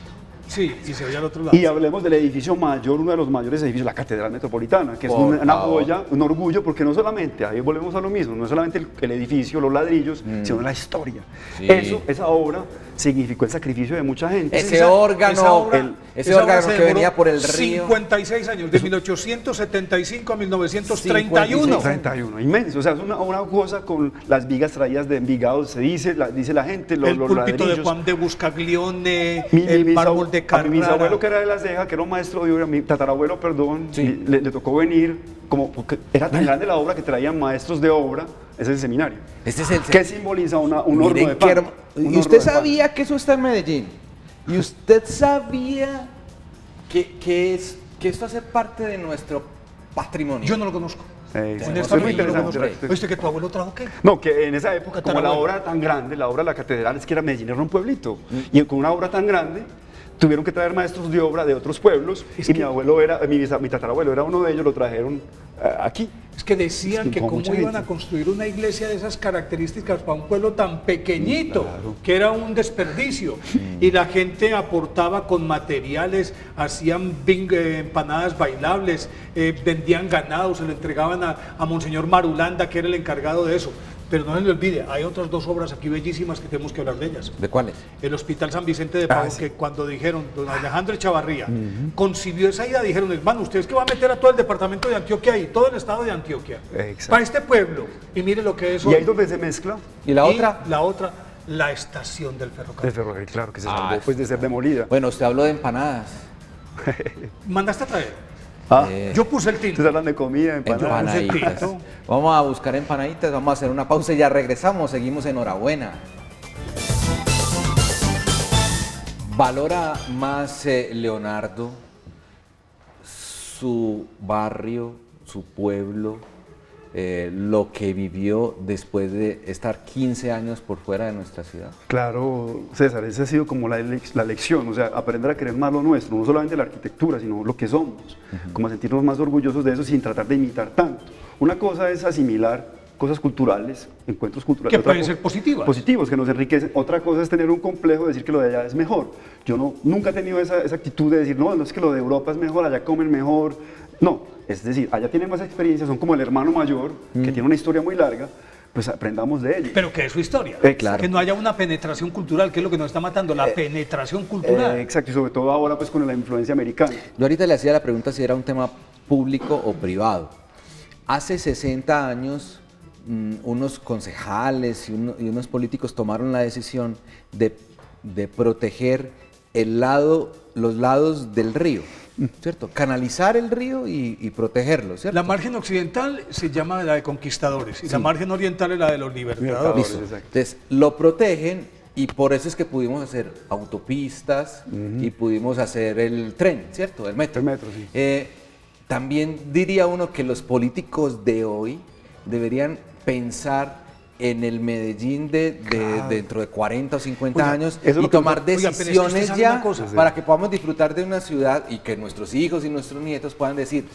Sí, y se oye al otro lado. Y hablemos del edificio mayor, uno de los mayores edificios, la Catedral Metropolitana, que es Por una favor. joya, un orgullo, porque no solamente, ahí volvemos a lo mismo, no es solamente el edificio, los ladrillos, sino la historia. Sí. Esa obra significó el sacrificio de mucha gente. Ese Esa órgano, obra- ese esa obra órgano se que demoró venía por el río. 56 años, de 1875 a 1931. 56. 31, inmenso, o sea, es una cosa con las vigas traídas de Envigado, dice la gente, los El púlpito ladrillos. de Juan de Buscaglione, Mi el bisabuelo- mármol de a mi Carrara. bisabuelo que era de La Ceja, que era un maestro de obra, mi tatarabuelo, perdón, Sí. le tocó venir, porque era tan grande la obra que traían maestros de obra, ese es el seminario. Este es el ¿Qué simboliza un horno Miren de qué pan? hermo- Un ¿Y horno usted de pan. sabía que eso está en Medellín? ¿Y usted sabía que esto hace parte de nuestro patrimonio? Yo no lo conozco. Honestamente, Honestamente, es muy yo no lo interesante. conozco. ¿Viste que tu abuelo trajo qué? No, que en esa época, como la Tatarabuelo. obra era tan grande, la obra de la catedral, es que era Medellín era un pueblito, y con una obra tan grande, tuvieron que traer maestros de obra de otros pueblos, Es y que- mi tatarabuelo era uno de ellos, lo trajeron aquí. Es que decían Es que que con cómo mucha iban gente. a construir una iglesia de esas características para un pueblo tan pequeñito, que era un desperdicio. Y la gente aportaba con materiales, hacían empanadas bailables, vendían ganado, se lo entregaban a Monseñor Marulanda, que era el encargado de eso. Pero no se le olvide, hay otras dos obras aquí bellísimas que tenemos que hablar de ellas. ¿De cuáles? El Hospital San Vicente de Paúl, sí. que cuando dijeron, don Alejandro Echavarría, concibió esa idea, dijeron, hermano, ¿ustedes que va a meter a todo el departamento de Antioquia ahí, todo el estado de Antioquia, Exacto. para este pueblo? Y mire lo que es Y hoy. ahí es donde se mezcla ¿Y la otra? La otra, la estación del el ferrocarril. ferrocarril, claro, que se salvó pues, de ser demolida. Bueno, usted habló de empanadas. ¿Mandaste a traer? Ah, Yo puse el ustedes tinto. hablan de comida, empanadas. Empanaditas. Tinto. Vamos a buscar empanaditas, vamos a hacer una pausa y ya regresamos, seguimos enhorabuena. ¿Valora más Leonardo su barrio, su pueblo, lo que vivió después de estar 15 años por fuera de nuestra ciudad? Claro, César, esa ha sido como la lección, o sea, aprender a querer más lo nuestro, no solamente la arquitectura, sino lo que somos, como a sentirnos más orgullosos de eso sin tratar de imitar tanto. Una cosa es asimilar cosas culturales, encuentros culturales. Que Otra pueden co- ser positivas. Positivos, que nos enriquecen. Otra cosa es tener un complejo de decir que lo de allá es mejor. Yo nunca he tenido esa actitud de decir, no es que lo de Europa es mejor, allá comen mejor. No, es decir, allá tienen más experiencia, son como el hermano mayor, que tiene una historia muy larga, pues aprendamos de ellos. Pero que es su historia. Claro. Que no haya una penetración cultural, que es lo que nos está matando, la penetración cultural. Exacto, y sobre todo ahora pues con la influencia americana. Yo ahorita le hacía la pregunta si era un tema público o privado. Hace 60 años unos concejales y unos políticos tomaron la decisión de proteger los lados del río, ¿cierto? Canalizar el río y protegerlo, ¿cierto? La margen occidental se llama la de conquistadores y la margen oriental es la de los libertadores. Listo. Entonces, lo protegen y por eso es que pudimos hacer autopistas y pudimos hacer el tren, ¿cierto? El metro. El metro, sí. También diría uno que los políticos de hoy deberían pensar en el Medellín de dentro de 40 o 50 años y tomar decisiones ya para que podamos disfrutar de una ciudad y que nuestros hijos y nuestros nietos puedan decir,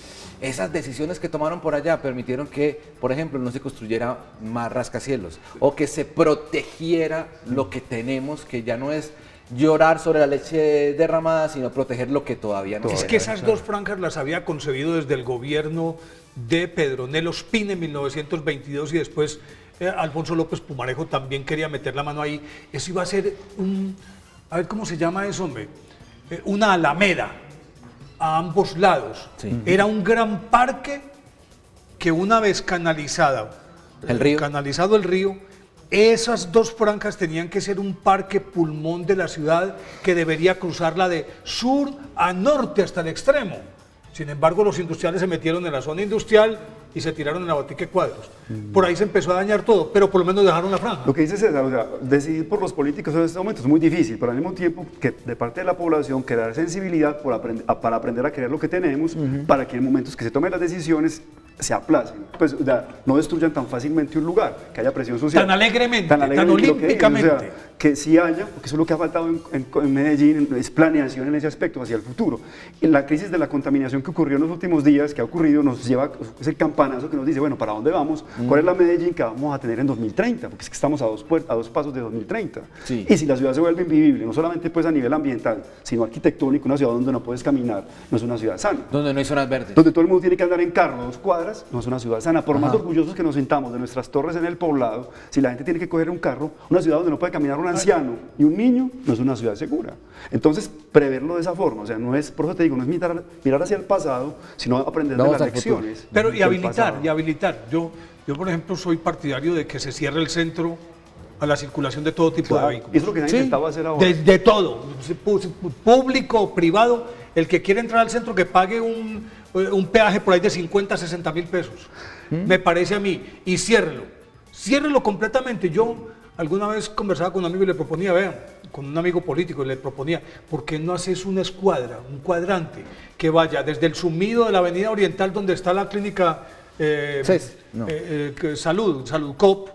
esas decisiones que tomaron por allá permitieron que, por ejemplo, no se construyera más rascacielos o que se protegiera lo que tenemos, que ya no es llorar sobre la leche derramada, sino proteger lo que todavía no. Es que esas dos franjas las había concebido desde el gobierno de Pedronel Ospina en 1922 y después Alfonso López Pumarejo también quería meter la mano ahí. Eso iba a ser a ver cómo se llama eso, hombre, una alameda a ambos lados. Sí. Era un gran parque que una vez canalizado el río, esas dos franjas tenían que ser un parque pulmón de la ciudad que debería cruzarla de sur a norte hasta el extremo. Sin embargo, los industriales se metieron en la zona industrial y se tiraron en la Batique Cuadros. Por ahí se empezó a dañar todo, pero por lo menos dejaron la franja. Lo que dice César, o sea, decidir por los políticos en este momento es muy difícil, pero al mismo tiempo que de parte de la población crear sensibilidad para aprender a querer lo que tenemos, para que en momentos que se tomen las decisiones se aplacen, pues o sea, no destruyan tan fácilmente un lugar, que haya presión social. Tan alegremente, tan olímpicamente. O sea, que sí haya, porque eso es lo que ha faltado en Medellín, es planeación en ese aspecto hacia el futuro. Y la crisis de la contaminación que ocurrió en los últimos días, que ha ocurrido, nos lleva, es el campanazo que nos dice, bueno, ¿para dónde vamos? ¿Cuál es la Medellín que vamos a tener en 2030? Porque es que estamos a dos pasos de 2030. Sí. Y si la ciudad se vuelve invivible, no solamente pues a nivel ambiental, sino arquitectónico, una ciudad donde no puedes caminar, no es una ciudad sana. Donde no hay zonas verdes. Donde todo el mundo tiene que andar en carro 2 cuadras, no es una ciudad sana. Por más orgullosos que nos sintamos de nuestras torres en el poblado, si la gente tiene que coger un carro, una ciudad donde no puede caminar un anciano y un niño, no es una ciudad segura. Entonces, preverlo de esa forma, o sea, no es, por eso te digo, no es mirar hacia el pasado, sino aprender de las lecciones. Pero y habilitar. Yo, por ejemplo, soy partidario de que se cierre el centro a la circulación de todo tipo de vehículos. Eso es lo que se ha intentado hacer ahora. De todo, público, privado, el que quiere entrar al centro que pague un peaje por ahí de 50, 60 mil pesos. Me parece a mí. Y ciérrelo completamente. Yo alguna vez conversaba con un amigo y le proponía, vean, con un amigo político y le proponía, ¿por qué no haces una escuadra, un cuadrante, que vaya desde el sumido de la avenida Oriental donde está la clínica Salud Cop,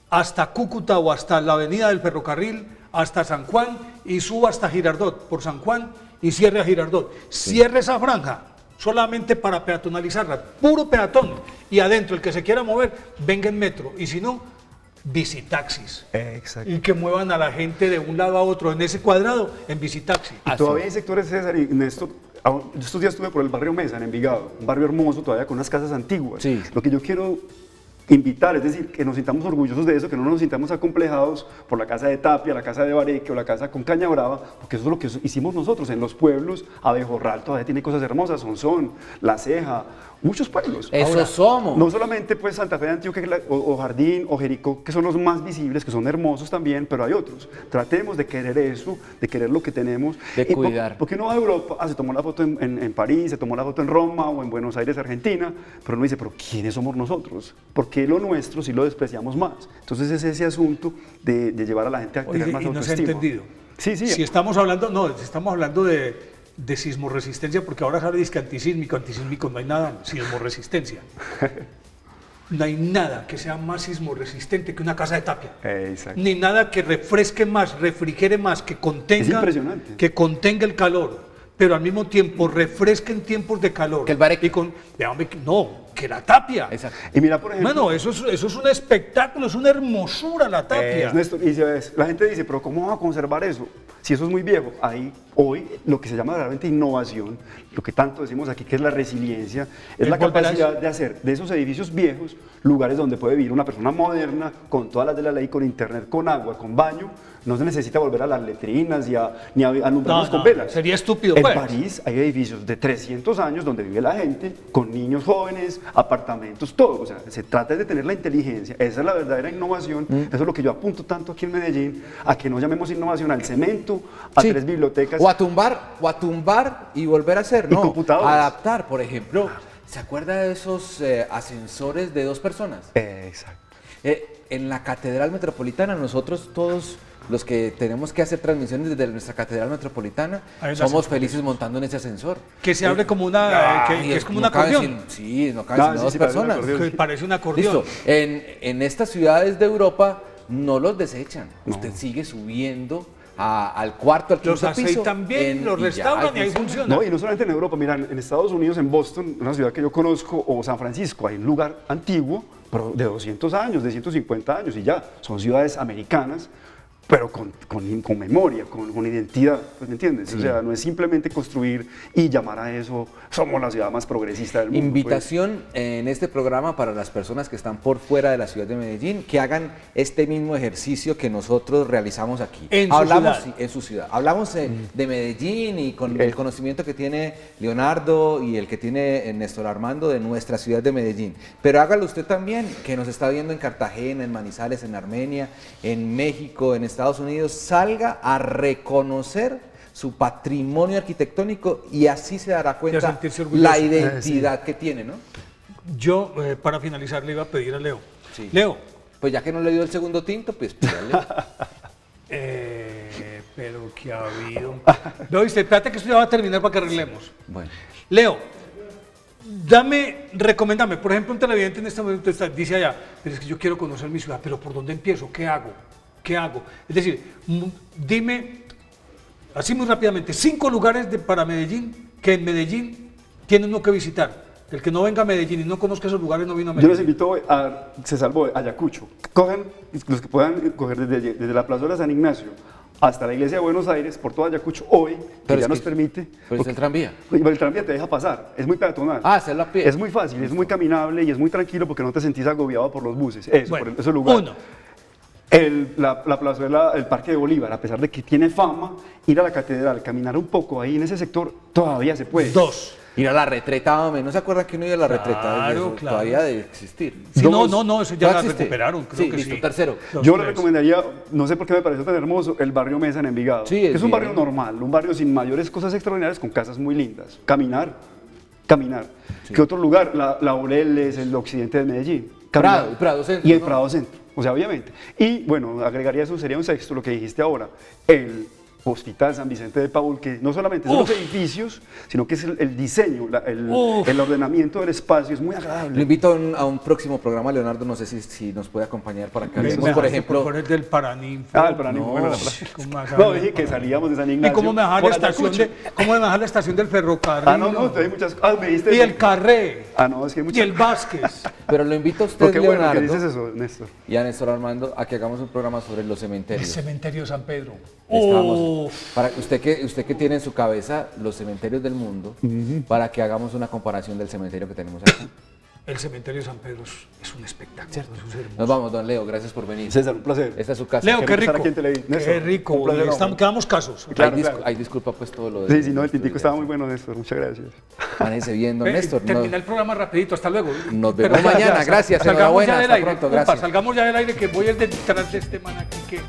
hasta Cúcuta o hasta la avenida del Ferrocarril, hasta San Juan y suba hasta Girardot, por San Juan y cierre a Girardot. Cierre esa franja solamente para peatonalizarla, puro peatón, y adentro el que se quiera mover, venga en metro, y si no, bicitaxis. Exacto. Y que muevan a la gente de un lado a otro en ese cuadrado en bicitaxi. Y todavía hay sectores, César, y Néstor, estos días estuve por el barrio Mesa, en Envigado, un barrio hermoso todavía con unas casas antiguas. Sí. Lo que yo quiero invitar, es decir, que nos sintamos orgullosos de eso, que no nos sintamos acomplejados por la casa de Tapia, la casa de Bareque o la casa con Caña Brava, porque eso es lo que hicimos nosotros en los pueblos. Abejorral todavía tiene cosas hermosas, Sonsón, La Ceja, muchos pueblos. Eso ahora, somos. No solamente pues Santa Fe de Antioquia o Jardín o Jericó, que son los más visibles, que son hermosos también, pero hay otros. Tratemos de querer eso, de querer lo que tenemos. De cuidar. Porque uno va a Europa, se tomó la foto en París, se tomó la foto en Roma o en Buenos Aires, Argentina, pero uno dice, pero ¿quiénes somos nosotros? ¿Por qué lo nuestro si lo despreciamos más? Entonces es ese asunto de llevar a la gente a tener más autoestima. No se ha entendido. Sí. Si estamos hablando de sismoresistencia, porque ahora sale disque antisísmico, no hay nada, sismoresistencia. No hay nada que sea más sismorresistente que una casa de Tapia. Exacto. Ni nada que refresque más, refrigere más, que contenga el calor, pero al mismo tiempo refresque en tiempos de calor. Que el Bareque. Que la Tapia. Exacto. Y mira, por ejemplo... Bueno, eso es un espectáculo, es una hermosura la Tapia. Néstor, y la gente dice, pero ¿cómo vamos a conservar eso? Si eso es muy viejo. Ahí, hoy, lo que se llama realmente innovación, lo que tanto decimos aquí que es la resiliencia, es la capacidad de hacer de esos edificios viejos lugares donde puede vivir una persona moderna, con todas las de la ley, con internet, con agua, con baño. No se necesita volver a las letrinas ni a alumbrarnos con velas. Sería estúpido. En París hay edificios de 300 años donde vive la gente, con niños jóvenes, apartamentos, todo. O sea, se trata de tener la inteligencia. Esa es la verdadera innovación. Eso es lo que yo apunto tanto aquí en Medellín, a que no llamemos innovación al cemento distinto a Sí. 3 bibliotecas. O a tumbar y volver a hacer, Y ¿no? computadores. Adaptar, por ejemplo. ¿Se acuerda de esos ascensores de 2 personas? Exacto. En la Catedral Metropolitana, nosotros todos los que tenemos que hacer transmisiones desde nuestra Catedral Metropolitana, Hay un somos ascensor. felices montando en ese ascensor. Que se abre como una, Ay, que es como un no caben acordeón. sí, no caben sino sí, 2 sí, parece un personas. acordeón. Que parece un acordeón. Listo. En estas ciudades de Europa no los desechan. Usted sigue subiendo al cuarto, al Los quinto piso. aceitan bien, los y ya, restauran y ahí funciona. No, y no solamente en Europa, mira, en Estados Unidos, en Boston, una ciudad que yo conozco, o San Francisco, hay un lugar antiguo, pero de 200 años, de 150 años, y ya, son ciudades americanas, pero con memoria, con identidad, pues, ¿me entiendes? O sea, no es simplemente construir y llamar a eso, somos la ciudad más progresista del mundo. pues. Invitación en este programa para las personas que están por fuera de la ciudad de Medellín, que hagan este mismo ejercicio que nosotros realizamos aquí. En su Hablamos ciudad. sí, en su ciudad. Hablamos de Medellín y con el conocimiento que tiene Leonardo y el que tiene Néstor Armando de nuestra ciudad de Medellín. Pero hágalo usted también, que nos está viendo en Cartagena, en Manizales, en Armenia, en México, en Estados Unidos, salga a reconocer su patrimonio arquitectónico y así se dará cuenta sentirse orgulloso. la identidad que tiene, ¿no? Yo, para finalizar, le iba a pedir a Leo. Sí. Leo, Pues ya que no le dio el segundo tinto, pues pídale. pero que ha habido. No, viste, espérate que esto ya va a terminar para que arreglemos. Bueno, Leo, recomendame, por ejemplo, un televidente en este momento dice allá, pero es que yo quiero conocer mi ciudad, pero ¿por dónde empiezo? ¿Qué hago? ¿Qué hago? Es decir, dime, así muy rápidamente, 5 lugares para Medellín, que en Medellín tiene uno que visitar. El que no venga a Medellín y no conozca esos lugares no vino a Yo les Medellín. invito se salvó Ayacucho. Cojan, los que puedan coger desde la plazuela San Ignacio hasta la iglesia de Buenos Aires, por todo Ayacucho, hoy, que Pero ya es nos que- permite. pero es el tranvía. Oye, el tranvía te deja pasar, es muy peatonal. Ah, hacerlo a pie. Es muy fácil, es muy caminable y es muy tranquilo porque no te sentís agobiado por los buses. Eso, Bueno, por ese lugar. 1. La plazuela, el Parque de Bolívar, a pesar de que tiene fama, ir a la catedral, caminar un poco ahí en ese sector, todavía se puede. 2. Ir a la retreta, hombre. ¿No se acuerdan que uno iba a la retreta? Claro, Eso claro. Todavía debe existir. Sí, Dos. no, eso ya la existe? recuperaron, creo Sí, que listo, sí. tercero. Yo le recomendaría, no sé por qué me pareció tan hermoso, el barrio Mesa en Envigado. Sí, que es es un bien. barrio normal, un barrio sin mayores cosas extraordinarias, con casas muy lindas. Caminar. ¿Qué otro lugar? La Laureles, el occidente de Medellín. Caminar. Prado Centro, Y el ¿no? Prado Centro, o sea, obviamente. Y bueno, agregaría eso, sería un sexto, lo que dijiste ahora, el Hospital San Vicente de Paúl, que no solamente son los edificios, sino que es el diseño, el ordenamiento del espacio, es muy Lo agradable. invito a un próximo programa, Leonardo, no sé si nos puede acompañar para que hablemos, por ejemplo... Por el del Paraninfo. Ah, el Paraninfo, No. bueno, ¿Cómo vas a No, ver? dije que salíamos de San Ignacio. ¿Y cómo me bajar la por estación Ayacucho. cómo me bajar la estación del ferrocarril? Ah, no, hay muchas cosas. Me diste Y el Carré. Ah, no, es que hay Y muchas el Vázquez. Pero lo invito a usted, Pero qué bueno que Leonardo, dices eso, Néstor. y a Néstor Armando, a que hagamos un programa sobre los El cementerios. cementerio de San Pedro. Estamos, para usted que tiene en su cabeza los cementerios del mundo, para que hagamos una comparación del cementerio que tenemos aquí. El cementerio de San Pedro es un espectáculo. Es hermoso. Nos vamos, don Leo, gracias por venir. César, un placer. Esta es su casa. Leo, Qué qué rico estar rico. aquí en Televisa. Qué Néstor, rico. un placer, hombre. Quedamos casos. Claro, claro. Ay, disculpa pues todo lo de... Sí, sí, no, el tintico estaba muy bueno, Néstor. Muchas gracias. Manéjese bien, don Néstor. Termina el programa rapidito. Hasta luego. Nos vemos Pero mañana. Gracias, Salgamos enhorabuena, ya del hasta aire. pronto, Upa, gracias. salgamos ya del aire que voy detrás de este man aquí que...